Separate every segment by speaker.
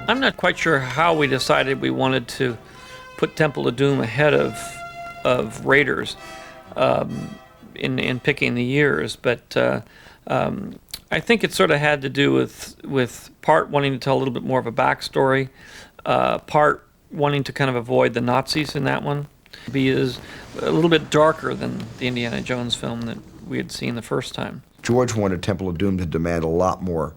Speaker 1: I'm not quite sure how we decided we wanted to put Temple of Doom ahead of Raiders in picking the years, but I think it sort of had to do with part wanting to tell a little bit more of a backstory, part wanting to kind of avoid the Nazis in that one. Be is a little bit darker than the Indiana Jones film that we had seen the first time.
Speaker 2: George wanted Temple of Doom to demand a lot more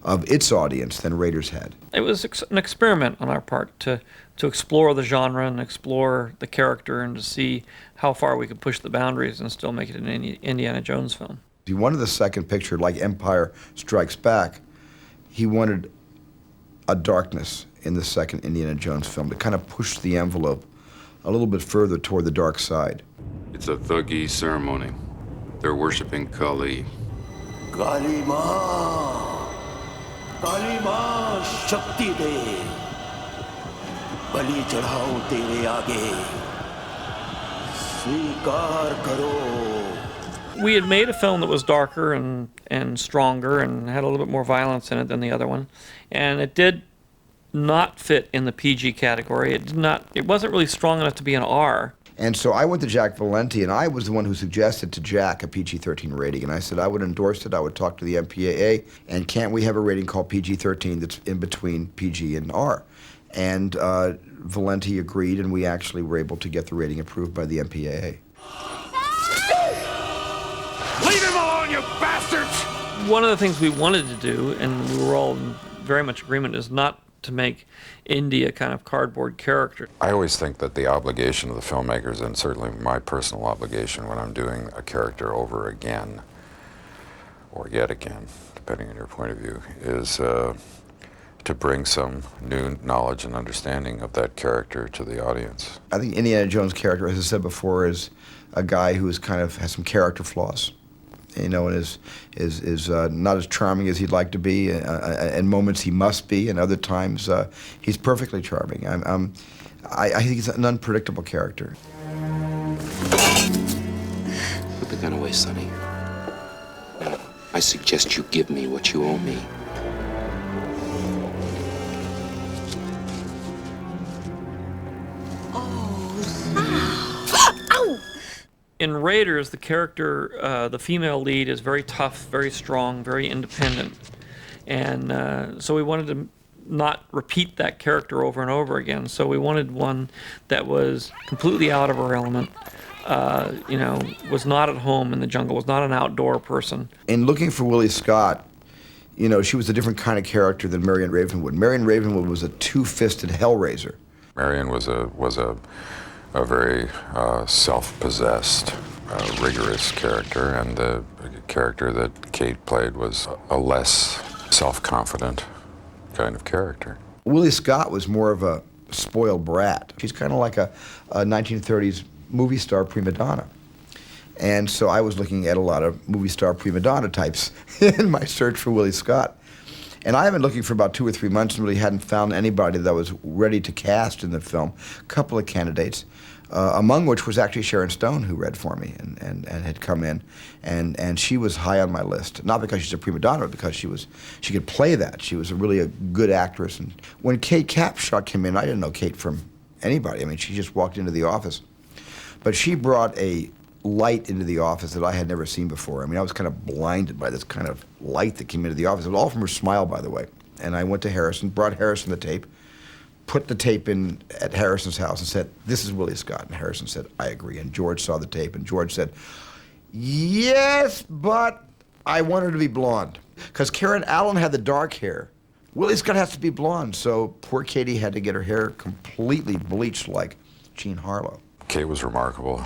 Speaker 2: of its audience than Raiders had.
Speaker 1: It was an experiment on our part to explore the genre and explore the character and to see how far we could push the boundaries and still make it an Indiana Jones film.
Speaker 2: He wanted the second picture, like Empire Strikes Back, he wanted a darkness in the second Indiana Jones film to kind of push the envelope a little bit further toward the dark side.
Speaker 3: It's a Thuggee ceremony. They're worshiping Kali.
Speaker 4: Kali Ma, Kali Ma, Shakti de, Bali chadhao tere aage, sweekar karo.
Speaker 1: We had made a film that was darker and stronger and had a little bit more violence in it than the other one, and it did not fit in the PG category. It wasn't really strong enough to be an R.
Speaker 2: And so I went to Jack Valenti, and I was the one who suggested to Jack a PG-13 rating. And I said I would endorse it, I would talk to the MPAA, and can't we have a rating called PG-13 that's in between PG and R? And Valenti agreed, and we actually were able to get the rating approved by the MPAA.
Speaker 3: Leave him alone, you bastards!
Speaker 1: One of the things we wanted to do, and we were all in very much agreement, is not to make Indy a kind of cardboard character.
Speaker 5: I always think that the obligation of the filmmakers, and certainly my personal obligation when I'm doing a character over again, or yet again, depending on your point of view, is to bring some new knowledge and understanding of that character to the audience.
Speaker 2: I think Indiana Jones' character, as I said before, is a guy who is kind of has some character flaws. You know, and is not as charming as he'd like to be. In moments he must be, and other times he's perfectly charming. I think he's an unpredictable character.
Speaker 6: Put the gun away, Sonny. Now, I suggest you give me what you owe me.
Speaker 1: In Raiders, the character, the female lead, is very tough, very strong, very independent. And so we wanted to not repeat that character over and over again. So we wanted one that was completely out of her element, you know, was not at home in the jungle, was not an outdoor person.
Speaker 2: In looking for Willie Scott, you know, she was a different kind of character than Marion Ravenwood. Marion Ravenwood was a two-fisted hellraiser.
Speaker 5: Marion was a very self-possessed, rigorous character, and the character that Kate played was a less self-confident kind of character.
Speaker 2: Willie Scott was more of a spoiled brat. She's kind of like a 1930s movie star prima donna. And so I was looking at a lot of movie star prima donna types in my search for Willie Scott. And I have been looking for about 2 or 3 months and really hadn't found anybody that was ready to cast in the film. A couple of candidates, among which was actually Sharon Stone, who read for me and had come in. And she was high on my list, not because she's a prima donna, but because she could play that. She was really a good actress. And when Kate Capshaw came in, I didn't know Kate from anybody. I mean, she just walked into the office. But she brought a light into the office that I had never seen before. I mean, I was kind of blinded by this kind of light that came into the office. It was all from her smile, by the way. And I went to Harrison, brought Harrison the tape, put the tape in at Harrison's house and said, "This is Willie Scott." And Harrison said, "I agree." And George saw the tape, and George said, "Yes, but I want her to be blonde." Because Karen Allen had the dark hair. Willie Scott has to be blonde, so poor Katie had to get her hair completely bleached like Jean Harlow.
Speaker 5: Kate was remarkable.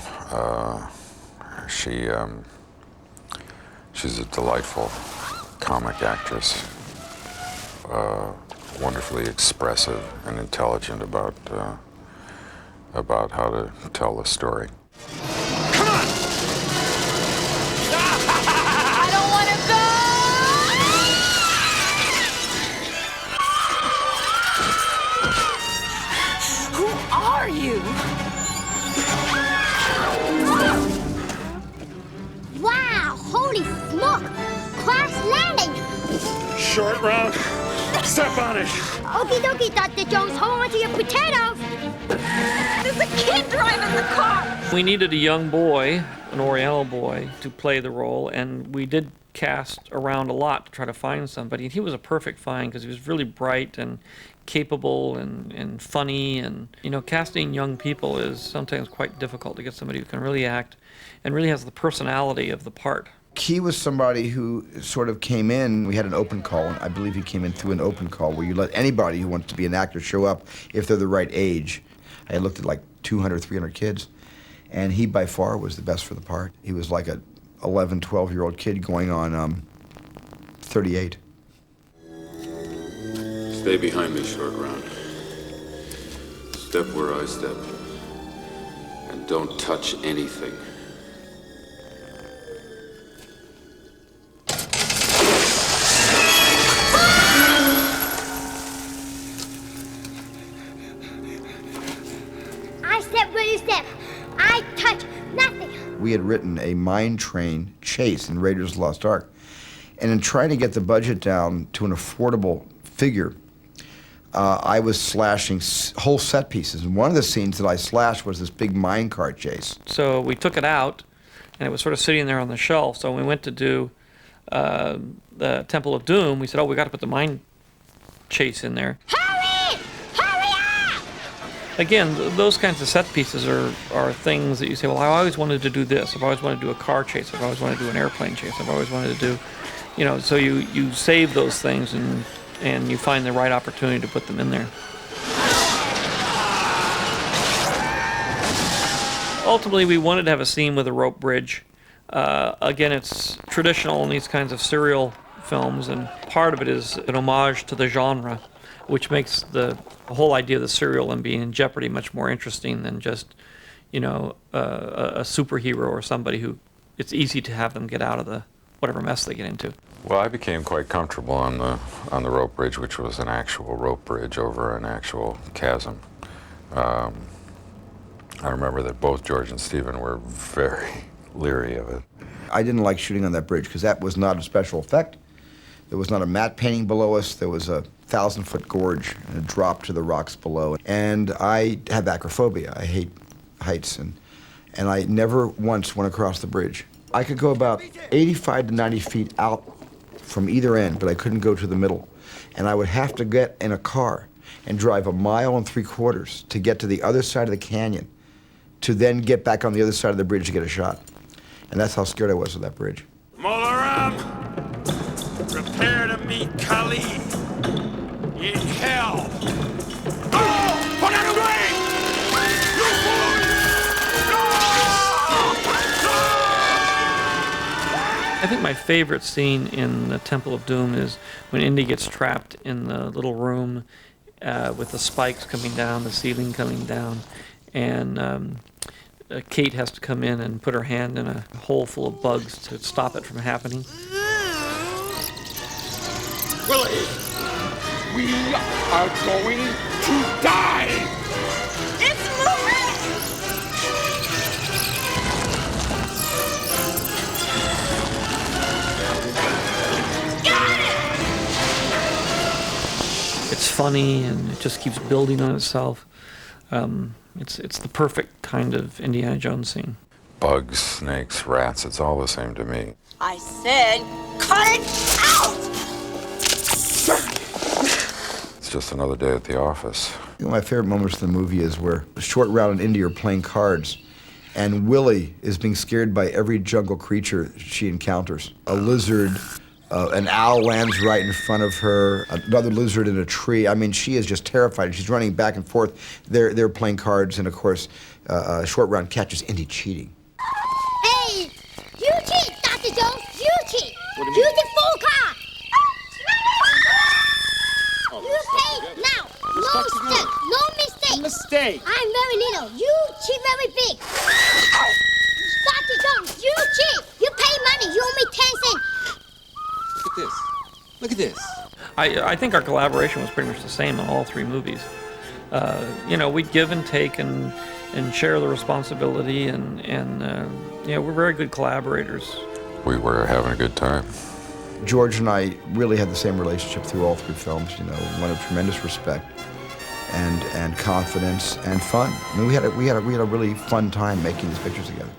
Speaker 5: She's a delightful comic actress, wonderfully expressive and intelligent about how to tell the story.
Speaker 3: Come on!
Speaker 7: I don't want to go! Who are you?
Speaker 8: Wow, holy smoke! Crash landing!
Speaker 3: Short round, Step on it!
Speaker 8: Okie dokie, Dr. Jones. Hold on to your potatoes.
Speaker 7: There's a kid driving the car.
Speaker 1: We needed a young boy, an Oriental boy, to play the role, and we did cast around a lot to try to find somebody. And he was a perfect find because he was really bright and capable and funny. And, you know, casting young people is sometimes quite difficult to get somebody who can really act and really has the personality of the part.
Speaker 2: He was somebody who sort of came in. We had an open call, and I believe he came in through an open call where you let anybody who wants to be an actor show up if they're the right age. I looked at like 200, 300 kids, and he by far was the best for the part. He was like a 11, 12-year-old kid going on 38.
Speaker 3: Stay behind me, Short Round. Step where I step. And don't touch anything.
Speaker 8: I step where you step. I touch nothing.
Speaker 2: We had written a mine train chase in Raiders of the Lost Ark. And in trying to get the budget down to an affordable figure, I was slashing whole set pieces. And one of the scenes that I slashed was this big mine cart chase.
Speaker 1: So we took it out, and it was sort of sitting there on the shelf. So when we went to do the Temple of Doom, we said, oh, we got to put the mine chase in there.
Speaker 8: Hurry! Hurry up!
Speaker 1: Again, those kinds of set pieces are things that you say, well, I always wanted to do this. I've always wanted to do a car chase. I've always wanted to do an airplane chase. I've always wanted to do, you know, so you save those things and you find the right opportunity to put them in there. Ultimately, we wanted to have a scene with a rope bridge. Again, it's traditional in these kinds of serial films, and part of it is an homage to the genre, which makes the whole idea of the serial and being in jeopardy much more interesting than just, you know, a superhero or somebody who it's easy to have them get out of the whatever mess they get into.
Speaker 5: Well, I became quite comfortable on the rope bridge, which was an actual rope bridge over an actual chasm. I remember that both George and Steven were very leery of it.
Speaker 2: I didn't like shooting on that bridge because that was not a special effect. There was not a matte painting below us. There was a 1,000-foot gorge and a drop to the rocks below. And I have acrophobia. I hate heights, and I never once went across the bridge. I could go about 85 to 90 feet out from either end, but I couldn't go to the middle. And I would have to get in a car and drive 1.75 miles to get to the other side of the canyon, to then get back on the other side of the bridge to get a shot. And that's how scared I was of that bridge.
Speaker 4: Molaram, prepare to meet Kali in hell. Oh, put out away! You fool!
Speaker 1: I think my favorite scene in the Temple of Doom is when Indy gets trapped in the little room with the spikes coming down, the ceiling coming down, and Kate has to come in and put her hand in a hole full of bugs to stop it from happening.
Speaker 4: Willie, we are going to die!
Speaker 7: It's moving! Got it!
Speaker 1: It's funny and it just keeps building on itself. It's the perfect kind of Indiana Jones scene.
Speaker 5: Bugs, snakes, rats, it's all the same to me.
Speaker 7: I said, cut it out!
Speaker 5: It's just another day at the office.
Speaker 2: You know, my favorite moments in the movie is where Short Round and Indy are playing cards, and Willie is being scared by every jungle creature she encounters. A lizard, an owl lands right in front of her, another lizard in a tree. I mean, she is just terrified. She's running back and forth. They're playing cards, and of course, Short Round catches Indy cheating.
Speaker 8: Hey, you cheat, Dr. Jones. You cheat. Use the full card. You pay now. No mistake. No mistake.
Speaker 4: Mistake.
Speaker 8: I'm very little. You cheat very big. Dr. Jones, you cheat. You pay money. You owe me 10 cents.
Speaker 6: Look at this. Look at this.
Speaker 1: I think our collaboration was pretty much the same in all three movies. You know, we give and take and share the responsibility, and you know, we're very good collaborators.
Speaker 5: We were having a good time.
Speaker 2: George and I really had the same relationship through all three films, you know, one of tremendous respect and confidence and fun. I mean, we had a really fun time making these pictures together.